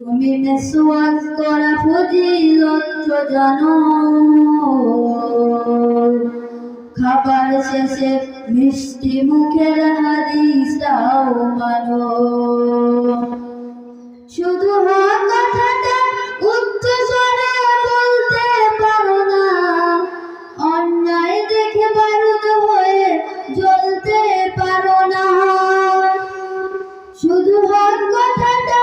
তুমি মেসওয়াক করা ফজিলত জানো, খাবার শেষে মিষ্টি মুখের হাদিসটাও মানো। শুধু হক কথাটা উচ্চ স্বরে বলতে পারো না, অন্যায় দেখে বারুদ হয়ে জ্বলতে পারো না। শুধু হক কথাটা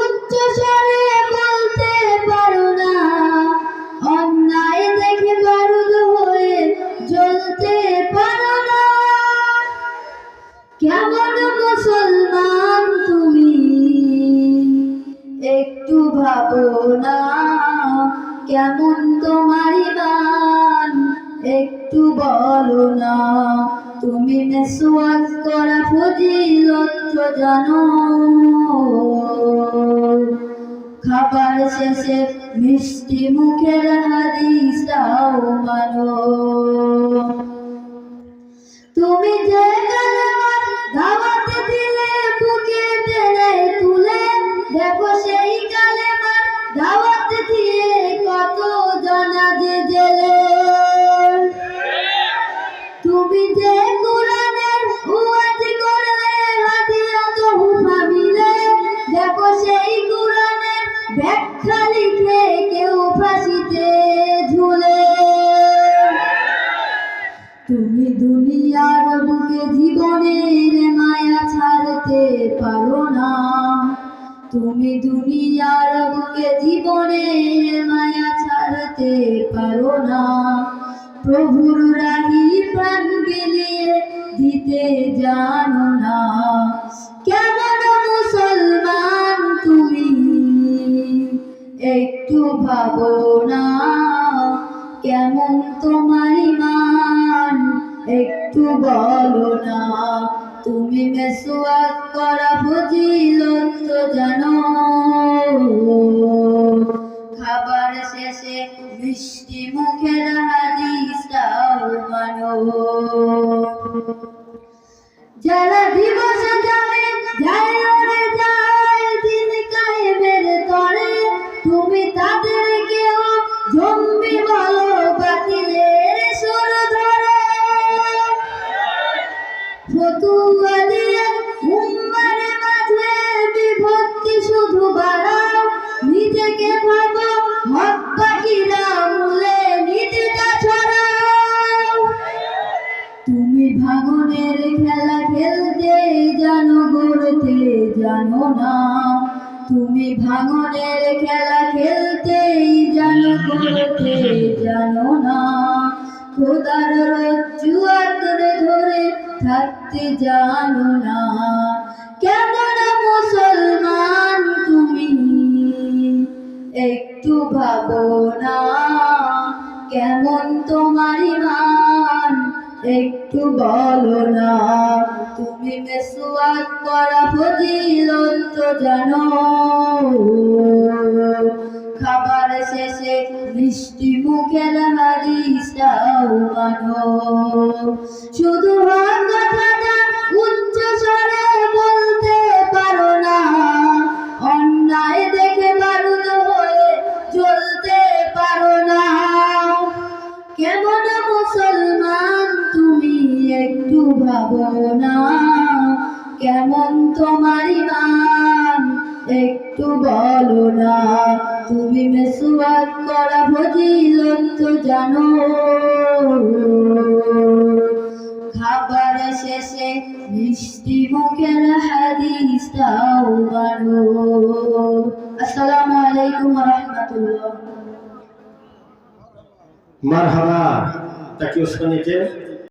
উচ্চ স্বরে বলতে পারো না, অন্যায় দেখে বারুদ হয়ে জ্বলতে পারো না। কেমন মুসলমান তুমি একটু ভাবো না, কেমন তোমার ঈমান একটু বলো না। তুমি মেসওয়াক করা ফজিলত জানো, খাবার শেষে মিষ্টি মুখের হাদিসটাও মানো। তুমি যে কালেমার দাওয়াত দিলে বুকে টেনে তুলে, দেখো সেই কালেমার দাওয়াত দিয়ে কত জানাজে জেলে। তুমি যে কোরআনের ওয়াজ করলে হাদিয়া তোহফা মিলে, দেখো সেই কোরআনের ব্যাখ্যা লিখে কেউ ফাঁসিতে ঝুলে। তুমি দুনিয়ার বুকে জীবনের মায়া ছাড়তে পারো না, তুমি দুনিয়ার বুকে জীবনের মায়া ছাড়তে পারো না। প্রভুর রাহি প্রাণ বিলিয়ে দিতে জানো না। কেমন মুসলমান তুমি একটু ভাবো না, কেমন তোমার ঈমান একটু বলো না। তুমি মেসওয়াক করা ফজিলত জানো, খাবার শেষে মিষ্টি মুখের হাদিসটাও মানো। যারা দিবস যাবে যায় রে যায় দিন কায়েমের তরে, তুমি তাদেরকেও জম্বি বলো বাতিলের সুর ধরে। ফতুয়া দিয়ে উম্মার মাঝে বিভক্তি শুধু বাড়াও, নিজেকে ভাবো হক বাকিরা মূলে নীতিটা ছড়াও। তুমি ভাঙনের খেলা খেলতে জানো, গড়তে জানো না। তুমি ভাঙনের খেলা খেলতেই জানো, গড়তে জানো না। খোদার রজ্জু আঁকড়ে ধরে থাকতে জানো না। কেমন মুসলমান তুমি একটু ভাবো না, কেমন তোমার ঈমান একটু বলো না। তুমি মেসওয়াক করা ফজিলত জানো, খাবার শেষে মিষ্টি মুখের হাদিসটাও মানো। শুধু হক কথাটা উচ্চ স্বরে বলতে পারো না, অন্যায় দেখে বারুদ হয়ে জ্বলতে পারো না। কেমন মুসলমান তুমি একটু ভাবো না, কেমন তোমার ঈমান একটু বলো না। তুমি মেসওয়াক করা ফজিলত জানো, খাবার শেষে মিষ্টি মুখের হাদিসটাও মানো। আসসালামু আলাইকুম ওয়া রাহমাতুল্লাহ। মারহাবা। তাকিয়ে শুনিতে